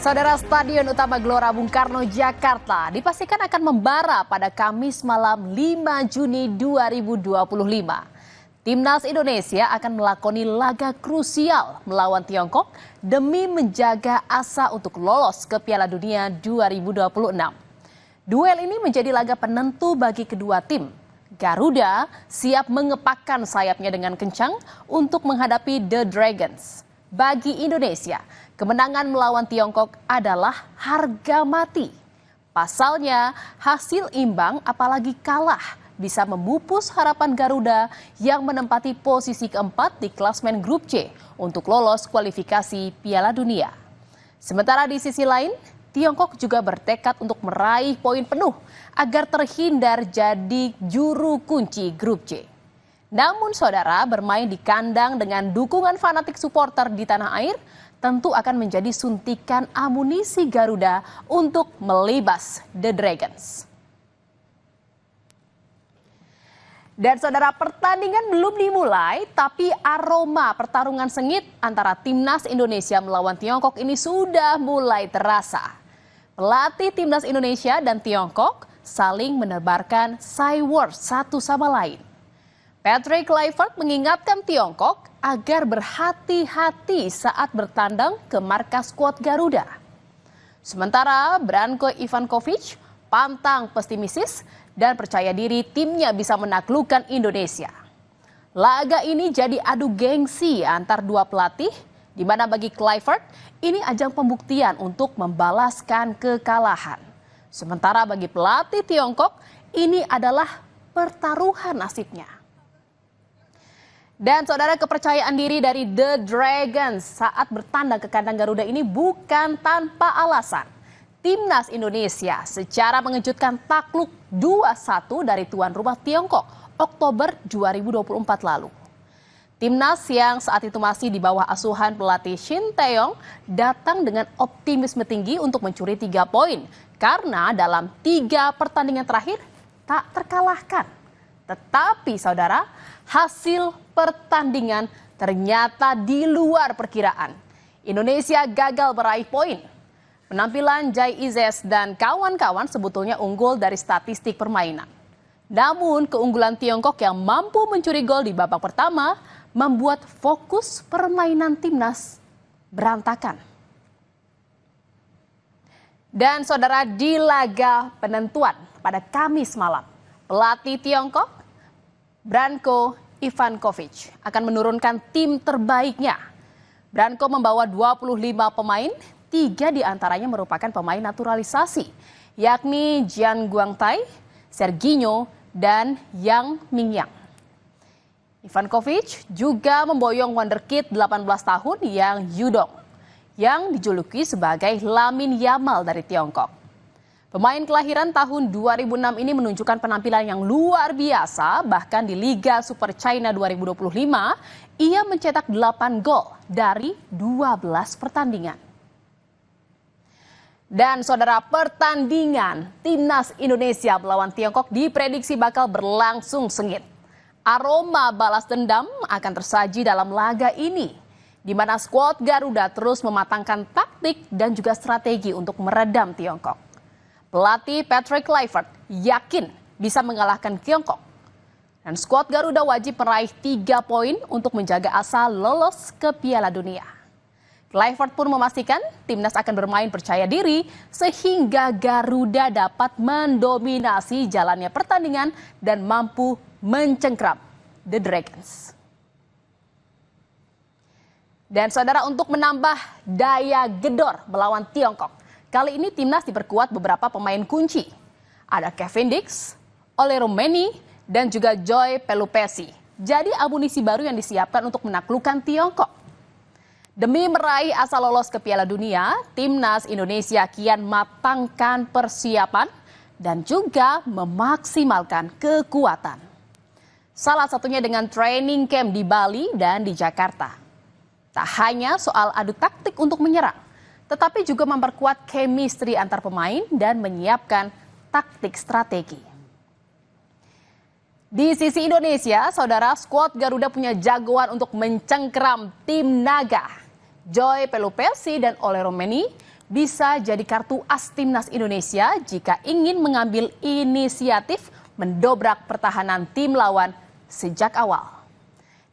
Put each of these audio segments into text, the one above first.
Saudara, Stadion Utama Gelora Bung Karno, Jakarta dipastikan akan membara pada Kamis malam 5 Juni 2025. Timnas Indonesia akan melakoni laga krusial melawan Tiongkok demi menjaga asa untuk lolos ke Piala Dunia 2026. Duel ini menjadi laga penentu bagi kedua tim. Garuda siap mengepakkan sayapnya dengan kencang untuk menghadapi The Dragons. Bagi Indonesia, kemenangan melawan Tiongkok adalah harga mati. Pasalnya, hasil imbang apalagi kalah bisa memupus harapan Garuda yang menempati posisi keempat di klasmen grup C untuk lolos kualifikasi Piala Dunia. Sementara di sisi lain, Tiongkok juga bertekad untuk meraih poin penuh agar terhindar jadi juru kunci grup C. Namun saudara, bermain di kandang dengan dukungan fanatik supporter di tanah air tentu akan menjadi suntikan amunisi Garuda untuk melibas The Dragons. Dan saudara, pertandingan belum dimulai, tapi aroma pertarungan sengit antara Timnas Indonesia melawan Tiongkok ini sudah mulai terasa. Pelatih Timnas Indonesia dan Tiongkok saling menebarkan cywar satu sama lain. Patrick Kluivert mengingatkan Tiongkok agar berhati-hati saat bertandang ke markas skuad Garuda. Sementara Branko Ivanovic pantang pesimis dan percaya diri timnya bisa menaklukkan Indonesia. Laga ini jadi adu gengsi antar dua pelatih, di mana bagi Kluivert ini ajang pembuktian untuk membalaskan kekalahan. Sementara bagi pelatih Tiongkok ini adalah pertaruhan nasibnya. Dan saudara, kepercayaan diri dari The Dragons saat bertandang ke kandang Garuda ini bukan tanpa alasan. Timnas Indonesia secara mengejutkan takluk 2-1 dari tuan rumah Tiongkok Oktober 2024 lalu. Timnas yang saat itu masih di bawah asuhan pelatih Shin Tae-yong datang dengan optimisme tinggi untuk mencuri 3 poin karena dalam 3 pertandingan terakhir tak terkalahkan. Tetapi saudara, hasil pertandingan ternyata di luar perkiraan. Indonesia gagal meraih poin. Penampilan Jai Izes dan kawan-kawan sebetulnya unggul dari statistik permainan. Namun keunggulan Tiongkok yang mampu mencuri gol di babak pertama membuat fokus permainan timnas berantakan. Dan saudara, di laga penentuan pada Kamis malam, pelatih Tiongkok Branko Ivanovic akan menurunkan tim terbaiknya. Branko membawa 25 pemain, 3 diantaranya merupakan pemain naturalisasi, yakni Jian Guangtai, Serginho, dan Yang Mingyang. Ivanovic juga memboyong wonderkid 18 tahun Yang Yudong, yang dijuluki sebagai Lamine Yamal dari Tiongkok. Pemain kelahiran tahun 2006 ini menunjukkan penampilan yang luar biasa, bahkan di Liga Super China 2025, ia mencetak 8 gol dari 12 pertandingan. Dan saudara, pertandingan Timnas Indonesia melawan Tiongkok diprediksi bakal berlangsung sengit. Aroma balas dendam akan tersaji dalam laga ini, di mana skuad Garuda terus mematangkan taktik dan juga strategi untuk meredam Tiongkok. Pelatih Patrick Kluivert yakin bisa mengalahkan Tiongkok. Dan skuad Garuda wajib meraih 3 poin untuk menjaga asa lolos ke Piala Dunia. Kluivert pun memastikan timnas akan bermain percaya diri sehingga Garuda dapat mendominasi jalannya pertandingan dan mampu mencengkram The Dragons. Dan saudara, untuk menambah daya gedor melawan Tiongkok, kali ini timnas diperkuat beberapa pemain kunci. Ada Kevin Dix, Ole Romeni, dan juga Joy Pelupessy. Jadi amunisi baru yang disiapkan untuk menaklukkan Tiongkok. Demi meraih asa lolos ke Piala Dunia, timnas Indonesia kian matangkan persiapan dan juga memaksimalkan kekuatan. Salah satunya dengan training camp di Bali dan di Jakarta. Tak hanya soal adu taktik untuk menyerang, tetapi juga memperkuat chemistry antar pemain dan menyiapkan taktik strategi. Di sisi Indonesia, saudara, skuad Garuda punya jagoan untuk mencengkram tim naga. Joy Pelupessy dan Ole Romeni bisa jadi kartu as timnas Indonesia jika ingin mengambil inisiatif mendobrak pertahanan tim lawan sejak awal.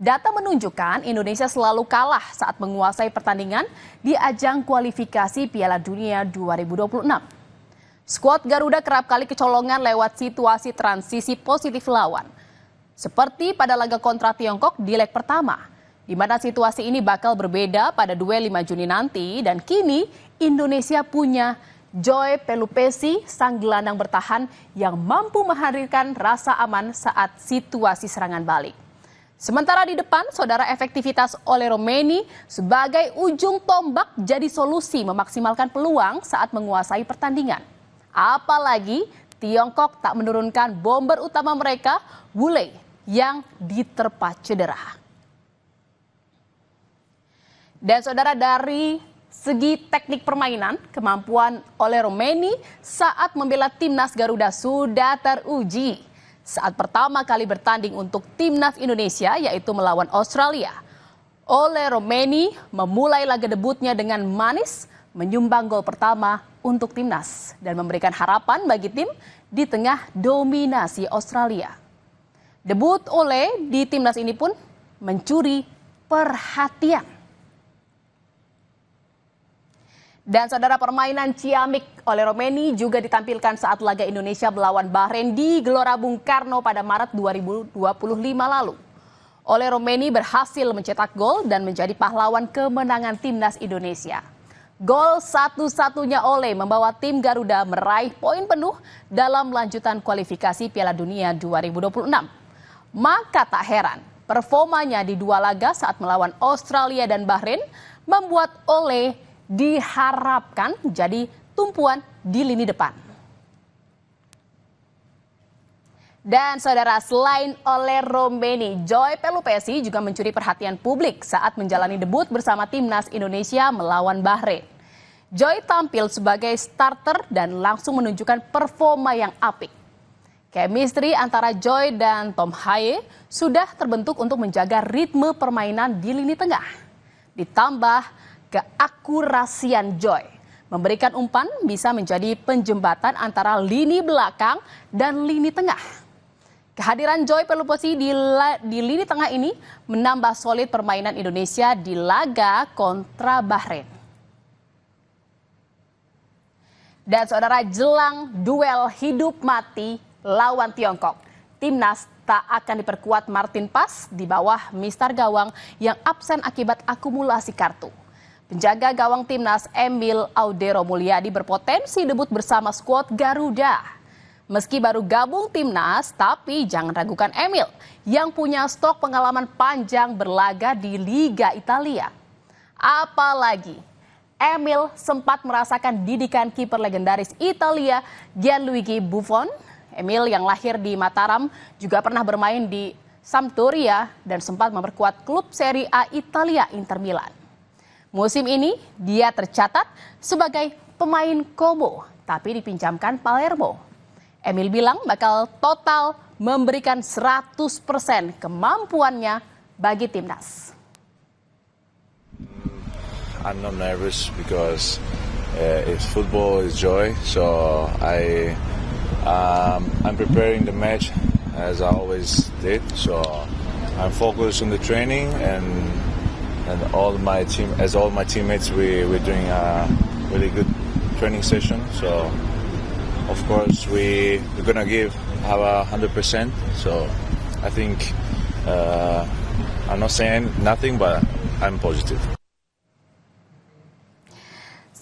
Data menunjukkan Indonesia selalu kalah saat menguasai pertandingan di ajang kualifikasi Piala Dunia 2026. Skuad Garuda kerap kali kecolongan lewat situasi transisi positif lawan. Seperti pada laga kontra Tiongkok di leg pertama, di mana situasi ini bakal berbeda pada duel 5 Juni nanti, dan kini Indonesia punya Joy Pelupesi, sang gelandang bertahan yang mampu menghadirkan rasa aman saat situasi serangan balik. Sementara di depan, saudara, efektivitas Ole Roemeny sebagai ujung tombak jadi solusi memaksimalkan peluang saat menguasai pertandingan. Apalagi Tiongkok tak menurunkan bomber utama mereka, Wu Lei, yang diterpa cedera. Dan saudara, dari segi teknik permainan, kemampuan Ole Roemeny saat membela timnas Garuda sudah teruji. Saat pertama kali bertanding untuk timnas Indonesia, yaitu melawan Australia, Ole Roemeny memulai laga debutnya dengan manis, menyumbang gol pertama untuk timnas dan memberikan harapan bagi tim di tengah dominasi Australia. Debut Ole di timnas ini pun mencuri perhatian. Dan saudara, permainan ciamik Ole Roemeny juga ditampilkan saat laga Indonesia melawan Bahrain di Gelora Bung Karno pada Maret 2025 lalu. Ole Roemeny berhasil mencetak gol dan menjadi pahlawan kemenangan timnas Indonesia. Gol satu-satunya Ole membawa tim Garuda meraih poin penuh dalam lanjutan kualifikasi Piala Dunia 2026. Maka tak heran, performanya di dua laga saat melawan Australia dan Bahrain membuat Ole diharapkan jadi tumpuan di lini depan. Dan saudara, selain Ole Roemeny, Joy Pelupesi juga mencuri perhatian publik saat menjalani debut bersama timnas Indonesia melawan Bahrain. Joy tampil sebagai starter dan langsung menunjukkan performa yang apik. Chemistry antara Joy dan Tom Haye sudah terbentuk untuk menjaga ritme permainan di lini tengah. Ditambah keakurasian Joy memberikan umpan bisa menjadi penjembatan antara lini belakang dan lini tengah. Kehadiran Joy Pelupesi di lini tengah ini menambah solid permainan Indonesia di laga kontra Bahrain. Dan saudara, jelang duel hidup mati lawan Tiongkok, timnas tak akan diperkuat Martin Pas di bawah Mister Gawang yang absen akibat akumulasi kartu. Penjaga gawang timnas Emil Audero Mulyadi berpotensi debut bersama skuad Garuda. Meski baru gabung timnas, tapi jangan ragukan Emil yang punya stok pengalaman panjang berlaga di Liga Italia. Apalagi Emil sempat merasakan didikan kiper legendaris Italia Gianluigi Buffon. Emil yang lahir di Mataram juga pernah bermain di Sampdoria dan sempat memperkuat klub Serie A Italia Inter Milan. Musim ini dia tercatat sebagai pemain Como, tapi dipinjamkan Palermo. Emil bilang bakal total memberikan 100% kemampuannya bagi timnas. I'm not nervous because it's football, it's joy. So I'm preparing the match as I always did. So I'm focused on the training and all my teammates, we're doing a really good training session. So of course we're gonna give our 100%. So I think I'm not saying nothing, but I'm positive.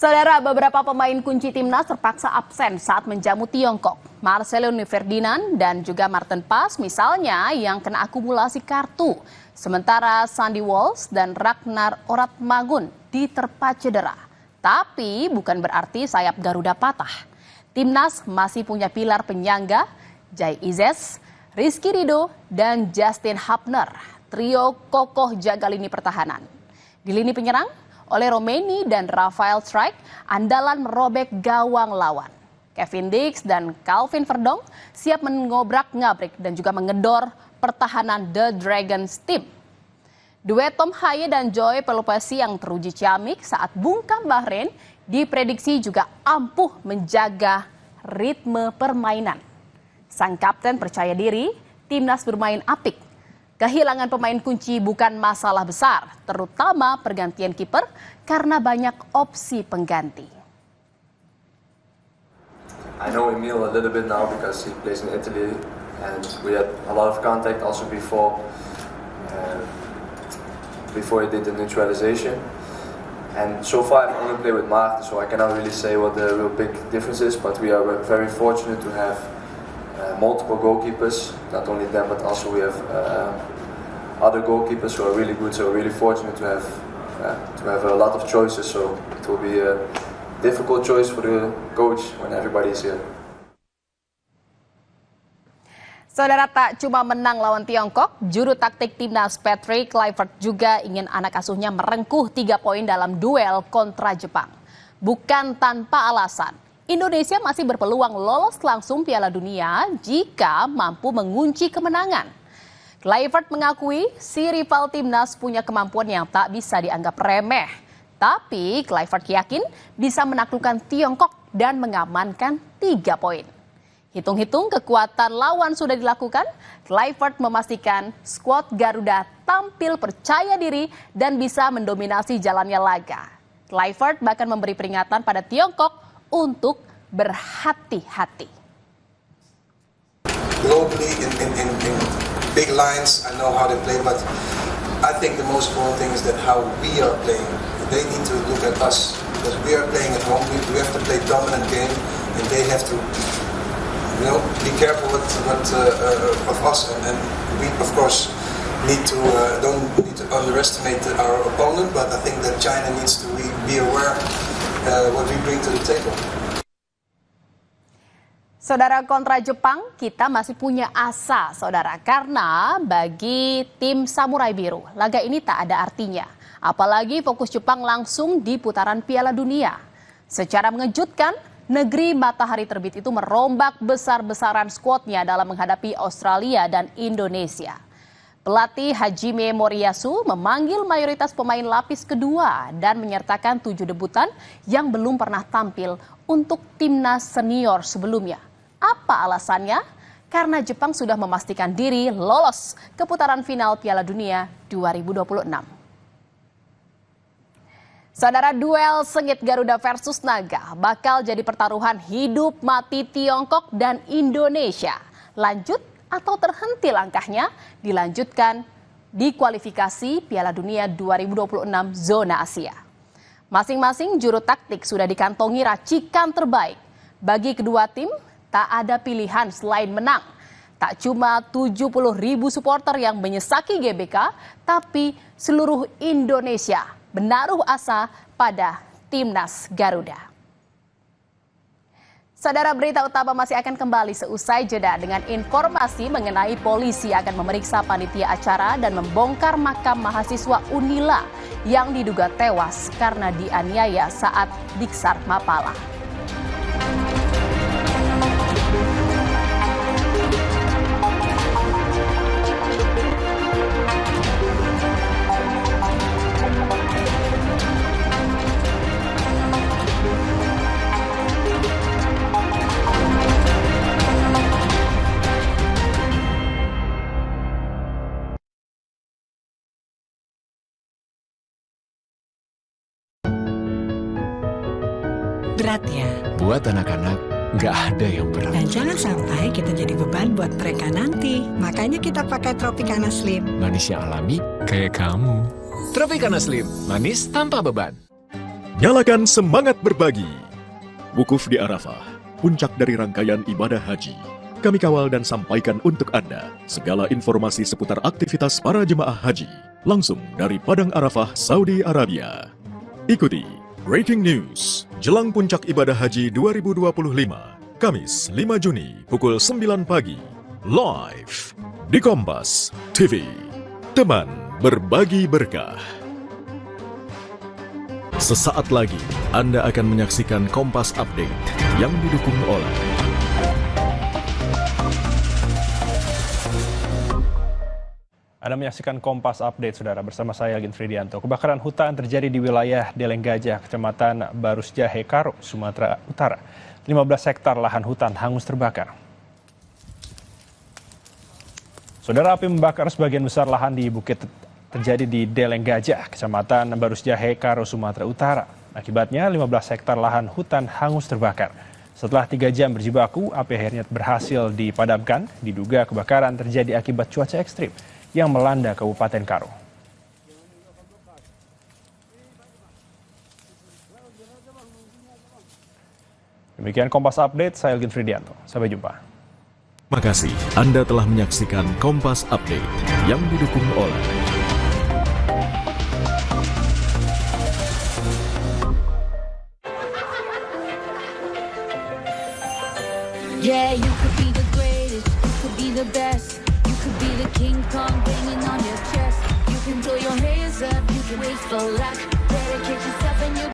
Saudara, beberapa pemain kunci timnas terpaksa absen saat menjamu Tiongkok. Marcelo Ferdinand dan juga Martin Pas misalnya yang kena akumulasi kartu. Sementara Sandy Walsh dan Ragnar Oratmagun diterpa cedera. Tapi bukan berarti sayap Garuda patah. Timnas masih punya pilar penyangga, Jai Izes, Rizky Ridho, dan Justin Hapner. Trio kokoh jaga lini pertahanan. Di lini penyerang, Ole Roemeny dan Rafael Struijk andalan merobek gawang lawan. Kevin Dix dan Calvin Verdong siap mengobrak-ngabrik dan juga mengedor pertahanan The Dragons team. Duet Tom Haye dan Joy Pelupesi yang teruji ciamik saat bungkam Bahrain diprediksi juga ampuh menjaga ritme permainan. Sang kapten percaya diri, timnas bermain apik. Kehilangan pemain kunci bukan masalah besar, terutama pergantian kiper karena banyak opsi pengganti. I know Emil a little bit now because he plays in Italy and we had a lot of contact also before he did the neutralization. And so far I've only played with Maarten, so I cannot really say what the real big difference is, but we are very fortunate to have multiple goalkeepers, not only them but also we have other goalkeepers who are really good, so we're really fortunate to have a lot of choices, so it will be a difficult choice for the coach when everybody is here. Saudara, tak cuma menang lawan Tiongkok, juru taktik timnas Patrick Kluivert juga ingin anak asuhnya merengkuh 3 poin dalam duel kontra Jepang. Bukan tanpa alasan, Indonesia masih berpeluang lolos langsung Piala Dunia jika mampu mengunci kemenangan. Kluivert mengakui si rival timnas punya kemampuan yang tak bisa dianggap remeh. Tapi Kluivert yakin bisa menaklukkan Tiongkok dan mengamankan 3 poin. Hitung-hitung kekuatan lawan sudah dilakukan, Kluivert memastikan skuad Garuda tampil percaya diri dan bisa mendominasi jalannya laga. Kluivert bahkan memberi peringatan pada Tiongkok untuk berhati-hati. Globally, in big lines, I know how they play, but I think the most important thing is that how we are playing. They need to look at us because we are playing at home. We have to play dominant game, and they have to. Be careful of us, and we of course don't need to underestimate our opponent. But I think that China needs to be aware what we bring to the table. Saudara, kontra Jepang kita masih punya asa, saudara, karena bagi tim Samurai Biru laga ini tak ada artinya. Apalagi fokus Jepang langsung di putaran Piala Dunia. Secara mengejutkan, negeri matahari terbit itu merombak besar-besaran skuadnya dalam menghadapi Australia dan Indonesia. Pelatih Hajime Moriyasu memanggil mayoritas pemain lapis kedua dan menyertakan 7 debutan yang belum pernah tampil untuk timnas senior sebelumnya. Apa alasannya? Karena Jepang sudah memastikan diri lolos ke putaran final Piala Dunia 2026. Saudara, duel sengit Garuda versus Naga bakal jadi pertaruhan hidup mati Tiongkok dan Indonesia. Lanjut atau terhenti langkahnya dilanjutkan di kualifikasi Piala Dunia 2026 zona Asia. Masing-masing juru taktik sudah dikantongi racikan terbaik. Bagi kedua tim tak ada pilihan selain menang. Tak cuma 70.000 supporter yang menyesaki GBK, tapi seluruh Indonesia menaruh asa pada timnas Garuda. Saudara, berita utama masih akan kembali seusai jeda dengan informasi mengenai polisi akan memeriksa panitia acara dan membongkar makam mahasiswa Unila yang diduga tewas karena dianiaya saat Diksar Mapala. Berat ya? Buat anak-anak, nggak ada yang berat. Dan jangan sampai kita jadi beban buat mereka nanti. Makanya kita pakai Tropicana Slim. Manis yang alami, kayak kamu. Tropicana Slim, manis tanpa beban. Nyalakan semangat berbagi. Wukuf di Arafah, puncak dari rangkaian ibadah haji. Kami kawal dan sampaikan untuk Anda segala informasi seputar aktivitas para jemaah haji. Langsung dari Padang Arafah, Saudi Arabia. Ikuti Breaking News jelang puncak ibadah haji 2025, Kamis 5 Juni pukul 9 pagi, live di Kompas TV. Teman berbagi berkah. Sesaat lagi Anda akan menyaksikan Kompas Update yang didukung oleh Anda menyaksikan Kompas Update, Saudara, bersama saya, Algin Fridianto. Kebakaran hutan terjadi di wilayah Deleng Gajah, Kecamatan Barus Jahe, Karo, Sumatera Utara. 15 hektar lahan hutan hangus terbakar. Saudara, api membakar sebagian besar lahan di bukit terjadi di Deleng Gajah, Kecamatan Barus Jahe, Karo, Sumatera Utara. Akibatnya 15 hektar lahan hutan hangus terbakar. Setelah 3 jam berjibaku, api akhirnya berhasil dipadamkan. Diduga kebakaran terjadi akibat cuaca ekstrim yang melanda Kabupaten Karo. Demikian Kompas Update, saya Algin Fridianto. Sampai jumpa. Terima kasih Anda telah menyaksikan Kompas Update yang didukung oleh Yeah, you could be the greatest, you could be the best, you could be the King Kong banging on your chest. You can throw your hands up, you can wait for luck, dedicate yourself and you